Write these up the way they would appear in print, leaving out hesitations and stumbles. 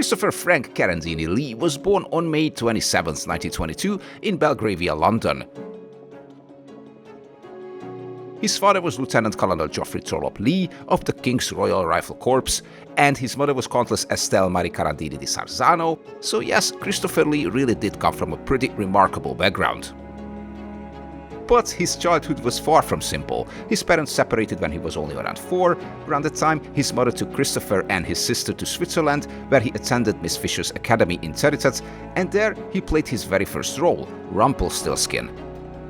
Christopher Frank Carandini Lee was born on May 27, 1922 in Belgravia, London. His father was Lieutenant Colonel Geoffrey Trollope Lee of the King's Royal Rifle Corps, and his mother was Countess Estelle Marie Carandini di Sarzano, so yes, Christopher Lee really did come from a pretty remarkable background. But his childhood was far from simple. His parents separated when he was only around 4. Around that time, his mother took Christopher and his sister to Switzerland, where he attended Miss Fisher's Academy in Territet, and there he played his very first role, Rumpelstiltskin.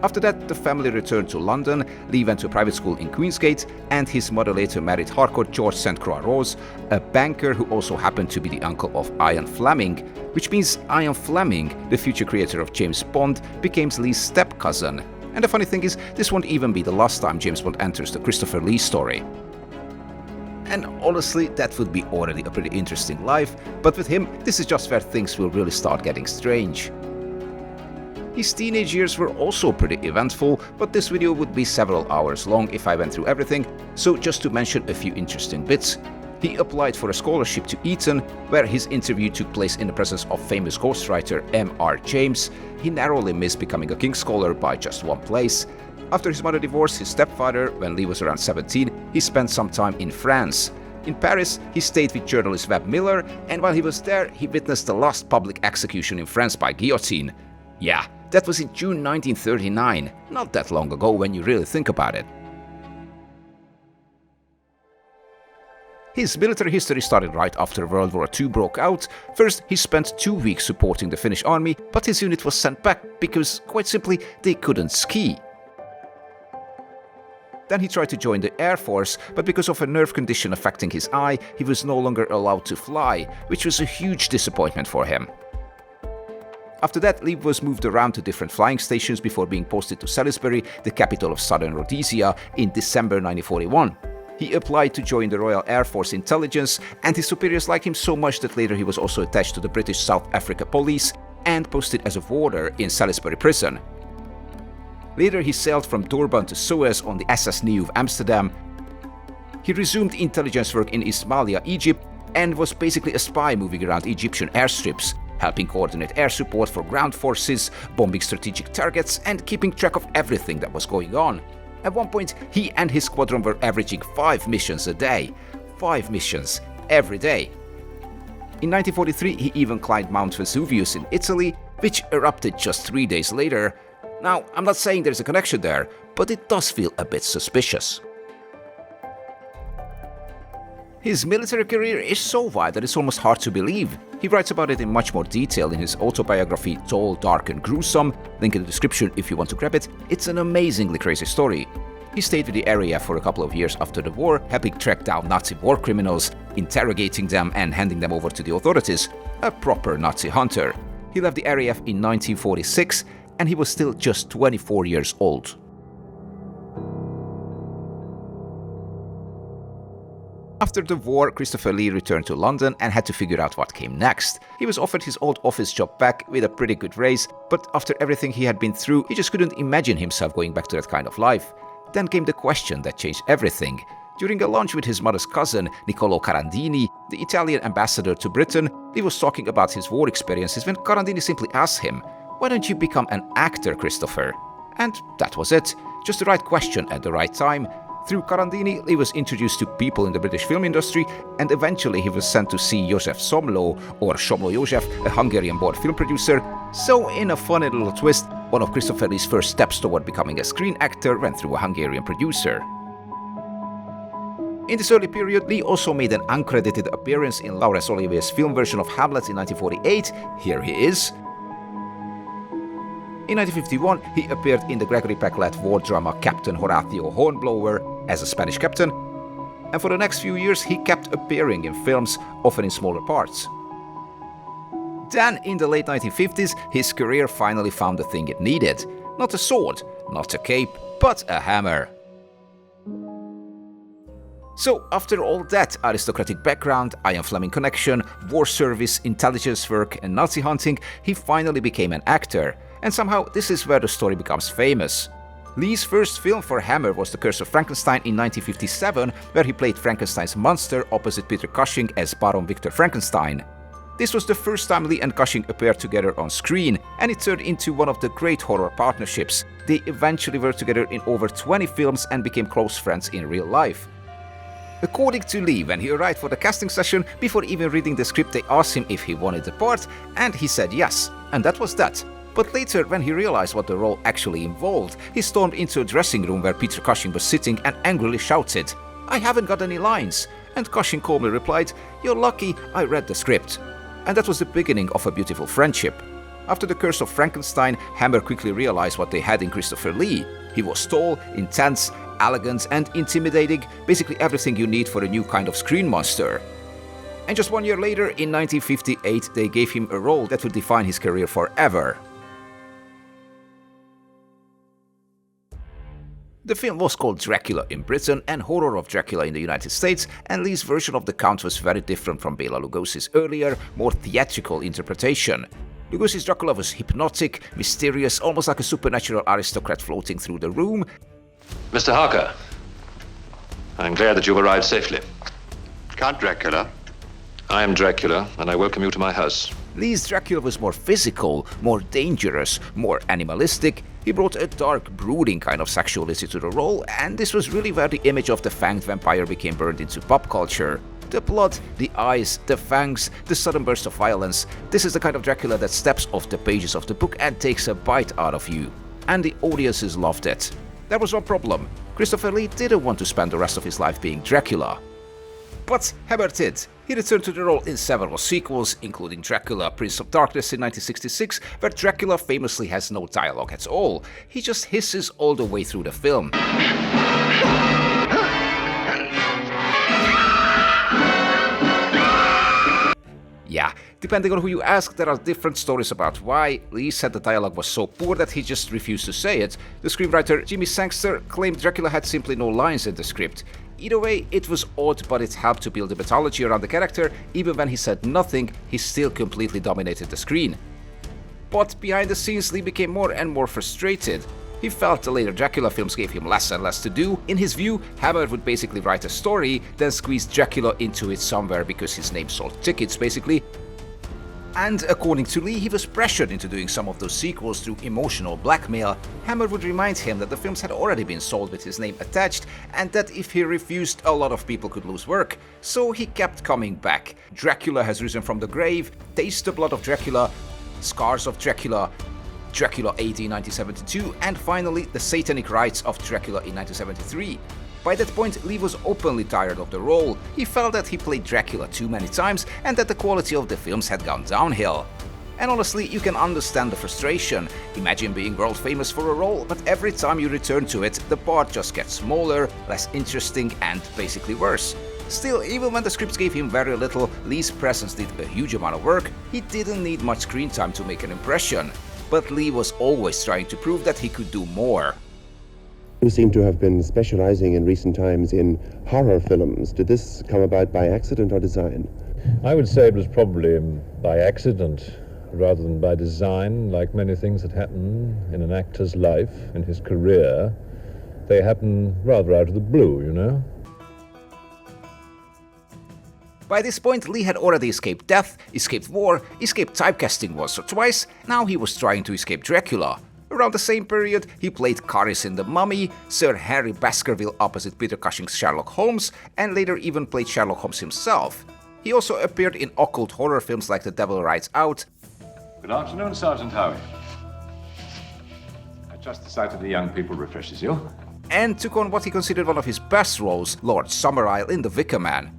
After that, the family returned to London. Lee went to a private school in Queensgate, and his mother later married Harcourt George St. Croix Rose, a banker who also happened to be the uncle of Ian Fleming, which means Ian Fleming, the future creator of James Bond, became Lee's step-cousin. And the funny thing is, this won't even be the last time James Bond enters the Christopher Lee story. And honestly, that would be already a pretty interesting life, but with him, this is just where things will really start getting strange. His teenage years were also pretty eventful, but this video would be several hours long if I went through everything, so just to mention a few interesting bits. He applied for a scholarship to Eton, where his interview took place in the presence of famous ghostwriter M.R. James. He narrowly missed becoming a King's Scholar by just one place. After his mother divorced his stepfather, when Lee was around 17, he spent some time in France. In Paris, he stayed with journalist Webb Miller, and while he was there, he witnessed the last public execution in France by guillotine. Yeah, that was in June 1939, not that long ago when you really think about it. His military history started right after World War II broke out. First, he spent 2 weeks supporting the Finnish army, but his unit was sent back because, quite simply, they couldn't ski. Then he tried to join the Air Force, but because of a nerve condition affecting his eye, he was no longer allowed to fly, which was a huge disappointment for him. After that, Lee was moved around to different flying stations before being posted to Salisbury, the capital of southern Rhodesia, in December 1941. He applied to join the Royal Air Force Intelligence, and his superiors liked him so much that later he was also attached to the British South Africa Police and posted as a warder in Salisbury Prison. Later he sailed from Durban to Suez on the SS Nieuw Amsterdam. He resumed intelligence work in Ismailia, Egypt, and was basically a spy moving around Egyptian airstrips, helping coordinate air support for ground forces, bombing strategic targets, and keeping track of everything that was going on. At one point, he and his squadron were averaging 5 missions a day. 5 missions every day. In 1943, he even climbed Mount Vesuvius in Italy, which erupted just 3 days later. Now, I'm not saying there's a connection there, but it does feel a bit suspicious. His military career is so wide that it's almost hard to believe. He writes about it in much more detail in his autobiography Tall, Dark and Gruesome, link in the description if you want to grab it. It's an amazingly crazy story. He stayed with the area for a couple of years after the war, helping track down Nazi war criminals, interrogating them and handing them over to the authorities. A proper Nazi hunter. He left the RAF in 1946 and he was still just 24 years old. After the war, Christopher Lee returned to London and had to figure out what came next. He was offered his old office job back with a pretty good raise, but after everything he had been through, he just couldn't imagine himself going back to that kind of life. Then came the question that changed everything. During a lunch with his mother's cousin, Niccolo Carandini, the Italian ambassador to Britain, he was talking about his war experiences when Carandini simply asked him, "Why don't you become an actor, Christopher?" And that was it. Just the right question at the right time. Through Carandini, he was introduced to people in the British film industry, and eventually he was sent to see József Somló, or Somló József, a Hungarian-born film producer. So in a funny little twist, one of Christopher Lee's first steps toward becoming a screen actor went through a Hungarian producer. In this early period, Lee also made an uncredited appearance in Laurence Olivier's film version of Hamlet in 1948. Here he is. In 1951, he appeared in the Gregory Peck-led war drama Captain Horatio Hornblower as a Spanish captain, and for the next few years he kept appearing in films, often in smaller parts. Then, in the late 1950s, his career finally found the thing it needed. Not a sword, not a cape, but a hammer. So, after all that aristocratic background, Ian Fleming connection, war service, intelligence work and Nazi hunting, he finally became an actor. And somehow this is where the story becomes famous. Lee's first film for Hammer was The Curse of Frankenstein in 1957, where he played Frankenstein's monster opposite Peter Cushing as Baron Victor Frankenstein. This was the first time Lee and Cushing appeared together on screen, and it turned into one of the great horror partnerships. They eventually worked together in over 20 films and became close friends in real life. According to Lee, when he arrived for the casting session, before even reading the script they asked him if he wanted the part, and he said yes, and that was that. But later, when he realized what the role actually involved, he stormed into a dressing room where Peter Cushing was sitting and angrily shouted, "I haven't got any lines!" And Cushing calmly replied, "You're lucky I read the script." And that was the beginning of a beautiful friendship. After The Curse of Frankenstein, Hammer quickly realized what they had in Christopher Lee. He was tall, intense, elegant and intimidating, basically everything you need for a new kind of screen monster. And just 1 year later, in 1958, they gave him a role that would define his career forever. The film was called Dracula in Britain and Horror of Dracula in the United States, and Lee's version of the Count was very different from Bela Lugosi's earlier, more theatrical interpretation. Lugosi's Dracula was hypnotic, mysterious, almost like a supernatural aristocrat floating through the room. Mr. Harker, I'm glad that you've arrived safely. Count Dracula. I am Dracula, and I welcome you to my house. Lee's Dracula was more physical, more dangerous, more animalistic. He brought a dark, brooding kind of sexuality to the role, and this was really where the image of the fanged vampire became burned into pop culture. The blood, the eyes, the fangs, the sudden burst of violence. This is the kind of Dracula that steps off the pages of the book and takes a bite out of you. And the audiences loved it. There was one problem. Christopher Lee didn't want to spend the rest of his life being Dracula. But Hammer did. He returned to the role in several sequels, including Dracula, Prince of Darkness in 1966, where Dracula famously has no dialogue at all. He just hisses all the way through the film. Yeah, depending on who you ask, there are different stories about why. Lee said the dialogue was so poor that he just refused to say it. The screenwriter Jimmy Sangster claimed Dracula had simply no lines in the script. Either way, it was odd, but it helped to build the mythology around the character. Even when he said nothing, he still completely dominated the screen. But behind the scenes, Lee became more and more frustrated. He felt the later Dracula films gave him less and less to do. In his view, Hammer would basically write a story, then squeeze Dracula into it somewhere because his name sold tickets, basically. And according to Lee, he was pressured into doing some of those sequels through emotional blackmail. Hammer would remind him that the films had already been sold with his name attached, and that if he refused, a lot of people could lose work. So he kept coming back. Dracula Has Risen from the Grave, Taste the Blood of Dracula, Scars of Dracula, Dracula AD 1972, and finally The Satanic Rites of Dracula in 1973. By that point, Lee was openly tired of the role. He felt that he played Dracula too many times and that the quality of the films had gone downhill. And honestly, you can understand the frustration. Imagine being world famous for a role, but every time you return to it, the part just gets smaller, less interesting, and basically worse. Still, even when the scripts gave him very little, Lee's presence did a huge amount of work. He didn't need much screen time to make an impression. But Lee was always trying to prove that he could do more. You seem to have been specializing in recent times in horror films. Did this come about by accident or design? I would say it was probably by accident rather than by design. Like many things that happen in an actor's life, in his career, they happen rather out of the blue, you know? By this point, Lee had already escaped death, escaped war, escaped typecasting once or twice. Now he was trying to escape Dracula. Around the same period, he played Caris in The Mummy, Sir Harry Baskerville opposite Peter Cushing's Sherlock Holmes, and later even played Sherlock Holmes himself. He also appeared in occult horror films like The Devil Rides Out. Good afternoon, Sergeant Howie. I trust the sight of the young people refreshes you. And took on what he considered one of his best roles, Lord Summerisle in The Wicker Man.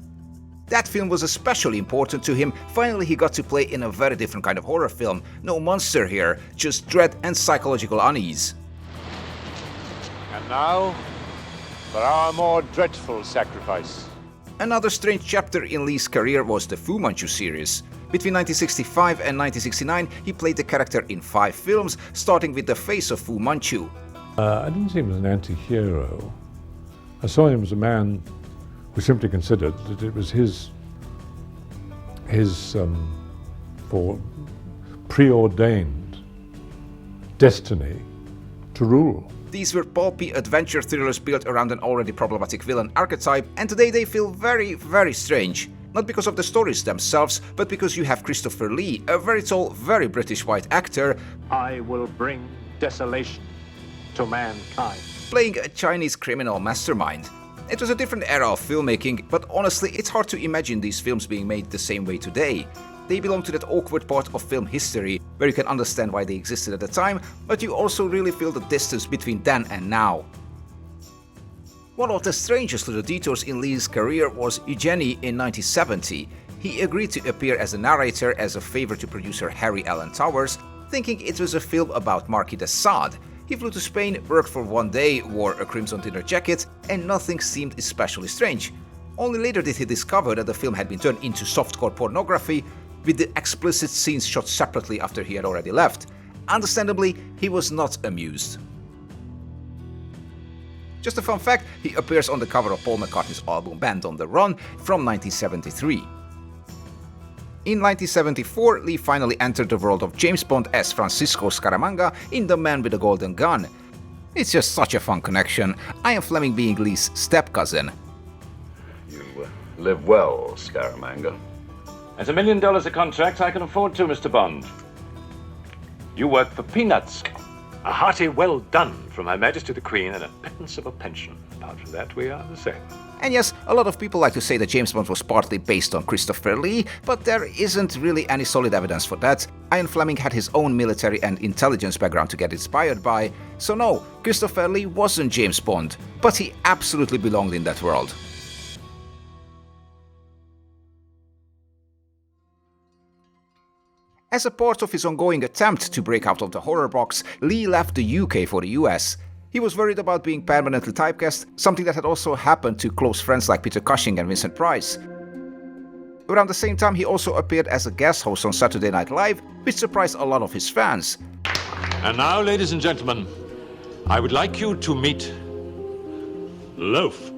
That film was especially important to him. Finally, he got to play in a very different kind of horror film. No monster here, just dread and psychological unease. And now, for our more dreadful sacrifice. Another strange chapter in Lee's career was the Fu Manchu series. Between 1965 and 1969, he played the character in 5 films, starting with the face of Fu Manchu. I didn't see him as an anti-hero. I saw him as a man who simply considered that it was his preordained destiny to rule. These were pulpy adventure thrillers built around an already problematic villain archetype, and today they feel very, very strange. not because of the stories themselves, but because you have Christopher Lee, a very tall, very British white actor, I will bring desolation to mankind. playing a Chinese criminal mastermind. It was a different era of filmmaking, but honestly, it's hard to imagine these films being made the same way today. They belong to that awkward part of film history, where you can understand why they existed at the time, but you also really feel the distance between then and now. One of the strangest little detours in Lee's career was Eugenie in 1970. He agreed to appear as a narrator as a favor to producer Harry Alan Towers, thinking it was a film about Marquis de Sade. He flew to Spain, worked for one day, wore a crimson dinner jacket, and nothing seemed especially strange. Only later did he discover that the film had been turned into softcore pornography, with the explicit scenes shot separately after he had already left. Understandably, he was not amused. Just a fun fact, he appears on the cover of Paul McCartney's album Band on the Run from 1973. In 1974, Lee finally entered the world of James Bond as Francisco Scaramanga in The Man with the Golden Gun. It's just such a fun connection, Ian Fleming being Lee's step-cousin. You live well, Scaramanga. At $1 million a contract, I can afford to, Mr. Bond. You work for peanuts. A hearty well done from Her Majesty the Queen and a pittance of a pension. Apart from that, we are the same. And yes, a lot of people like to say that James Bond was partly based on Christopher Lee, but there isn't really any solid evidence for that. Ian Fleming had his own military and intelligence background to get inspired by, so no, Christopher Lee wasn't James Bond, but he absolutely belonged in that world. As a part of his ongoing attempt to break out of the horror box, Lee left the UK for the US. He was worried about being permanently typecast, something that had also happened to close friends like Peter Cushing and Vincent Price. Around the same time, he also appeared as a guest host on Saturday Night Live, which surprised a lot of his fans. And now, ladies and gentlemen, I would like you to meet Loaf.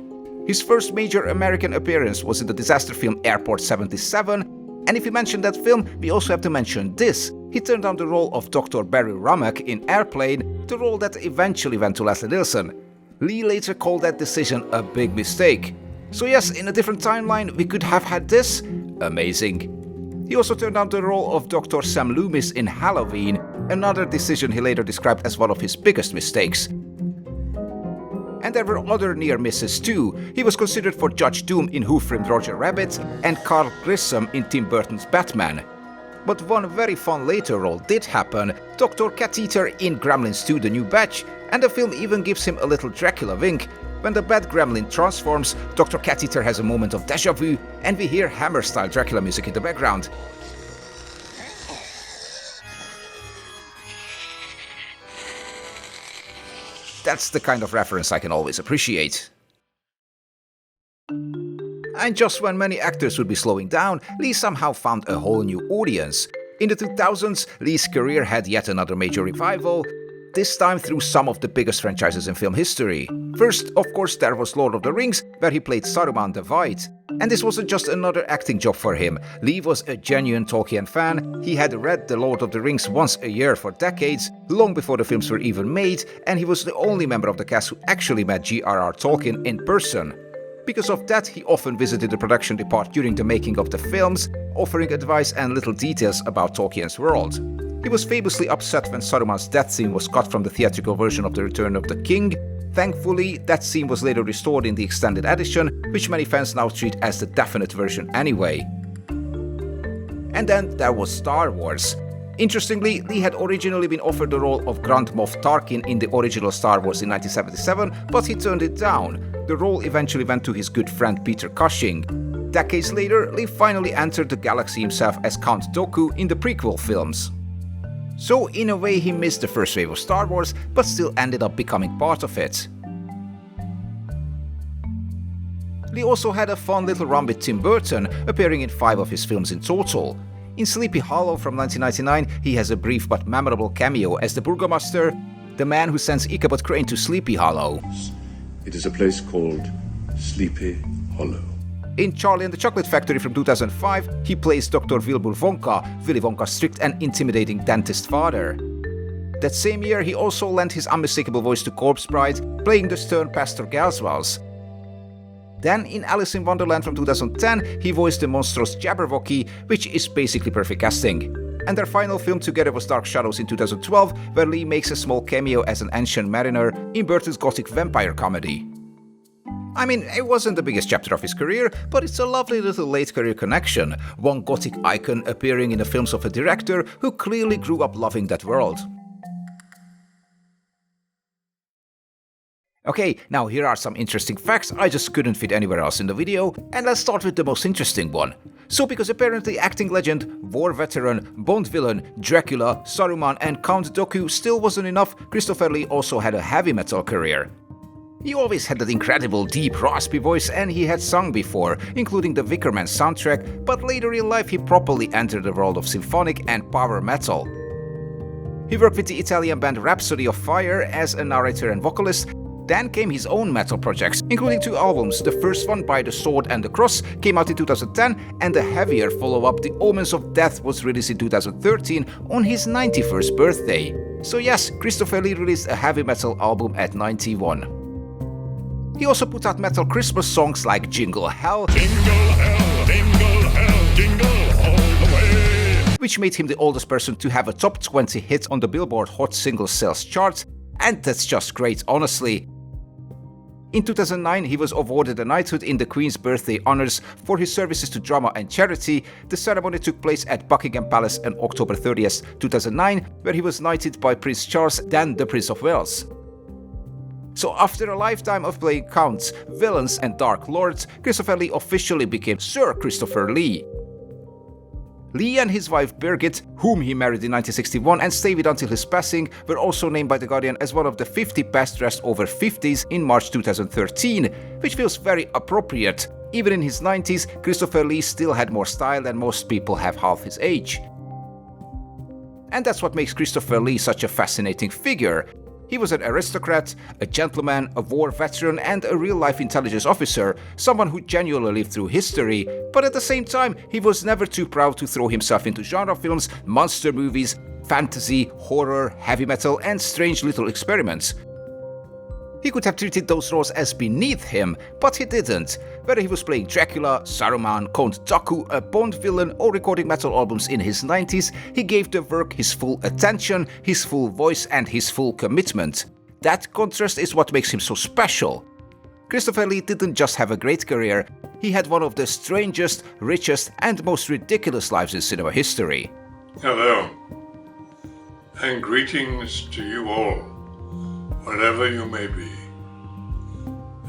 His first major American appearance was in the disaster film Airport 77, and if we mention that film, we also have to mention this. He turned down the role of Dr. Barry Rummock in Airplane, the role that eventually went to Leslie Nielsen. Lee later called that decision a big mistake. So yes, in a different timeline, we could have had this. Amazing. He also turned down the role of Dr. Sam Loomis in Halloween, another decision he later described as one of his biggest mistakes. And there were other near misses too. He was considered for Judge Doom in Who Framed Roger Rabbit and Carl Grissom in Tim Burton's Batman. But one very fun later role did happen, Dr. Cat-Eater in Gremlins 2 The New Batch, and the film even gives him a little Dracula wink. When the bad gremlin transforms, Dr. Cat-Eater has a moment of déjà vu, and we hear Hammer-style Dracula music in the background. That's the kind of reference I can always appreciate. And just when many actors would be slowing down, Lee somehow found a whole new audience. In the 2000s, Lee's career had yet another major revival, this time through some of the biggest franchises in film history. First, of course, there was Lord of the Rings, where he played Saruman the White. And this wasn't just another acting job for him. Lee was a genuine Tolkien fan. He had read The Lord of the Rings once a year for decades, long before the films were even made, and he was the only member of the cast who actually met J.R.R. Tolkien in person. Because of that, he often visited the production department during the making of the films, offering advice and little details about Tolkien's world. He was famously upset when Saruman's death scene was cut from the theatrical version of The Return of the King. Thankfully, that scene was later restored in the extended edition, which many fans now treat as the definite version anyway. And then there was Star Wars. Interestingly, Lee had originally been offered the role of Grand Moff Tarkin in the original Star Wars in 1977, but he turned it down. The role eventually went to his good friend Peter Cushing. Decades later, Lee finally entered the galaxy himself as Count Dooku in the prequel films. So in a way he missed the first wave of Star Wars, but still ended up becoming part of it. Lee also had a fun little run with Tim Burton, appearing in 5 of his films in total. In Sleepy Hollow from 1999, he has a brief but memorable cameo as the Burgomaster, the man who sends Ichabod Crane to Sleepy Hollow. It is a place called Sleepy Hollow. In Charlie and the Chocolate Factory from 2005, he plays Dr. Wilbur Wonka, Willy Wonka's strict and intimidating dentist father. That same year, he also lent his unmistakable voice to Corpse Bride, playing the stern Pastor Galswells. Then in Alice in Wonderland from 2010, he voiced the monstrous Jabberwocky, which is basically perfect casting. And their final film together was Dark Shadows in 2012, where Lee makes a small cameo as an ancient mariner in Burton's gothic vampire comedy. I mean, it wasn't the biggest chapter of his career, but it's a lovely little late career connection, one gothic icon appearing in the films of a director who clearly grew up loving that world. Okay, now here are some interesting facts I just couldn't fit anywhere else in the video, and let's start with the most interesting one. So because apparently acting legend, war veteran, Bond villain, Dracula, Saruman and Count Dooku still wasn't enough, Christopher Lee also had a heavy metal career. He always had that incredible deep raspy voice and he had sung before, including the Wicker Man soundtrack, but later in life he properly entered the world of symphonic and power metal. He worked with the Italian band Rhapsody of Fire as a narrator and vocalist. Then came his own metal projects, including 2 albums. The first one, By the Sword and the Cross, came out in 2010, and the heavier follow-up, The Omens of Death, was released in 2013 on his 91st birthday. So yes, Christopher Lee released a heavy metal album at 91. He also put out metal Christmas songs like Jingle Hell, Jingle all the way. which made him the oldest person to have a top 20 hit on the Billboard Hot Singles Sales chart, and that's just great, honestly. In 2009, he was awarded a knighthood in the Queen's Birthday Honours for his services to drama and charity. The ceremony took place at Buckingham Palace on October 30th, 2009, where he was knighted by Prince Charles, then the Prince of Wales. So after a lifetime of playing counts, villains and dark lords, Christopher Lee officially became Sir Christopher Lee. Lee and his wife Birgit, whom he married in 1961 and stayed with until his passing, were also named by The Guardian as one of the 50 best dressed over 50s in March 2013, which feels very appropriate. Even in his 90s, Christopher Lee still had more style than most people have half his age. And that's what makes Christopher Lee such a fascinating figure. He was an aristocrat, a gentleman, a war veteran and a real-life intelligence officer, someone who genuinely lived through history, but at the same time he was never too proud to throw himself into genre films, monster movies, fantasy, horror, heavy metal and strange little experiments. He could have treated those roles as beneath him, but he didn't. Whether he was playing Dracula, Saruman, Count Dooku, a Bond villain or recording metal albums in his 90s, he gave the work his full attention, his full voice and his full commitment. That contrast is what makes him so special. Christopher Lee didn't just have a great career, he had one of the strangest, richest and most ridiculous lives in cinema history. Hello, and greetings to you all, wherever you may be.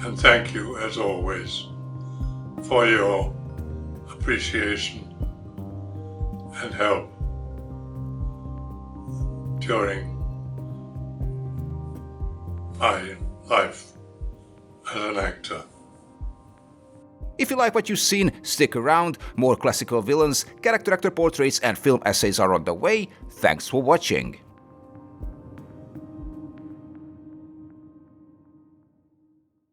And thank you, as always, for your appreciation and help during my life as an actor. If you like what you've seen, stick around. More classical villains, character actor portraits and film essays are on the way. Thanks for watching.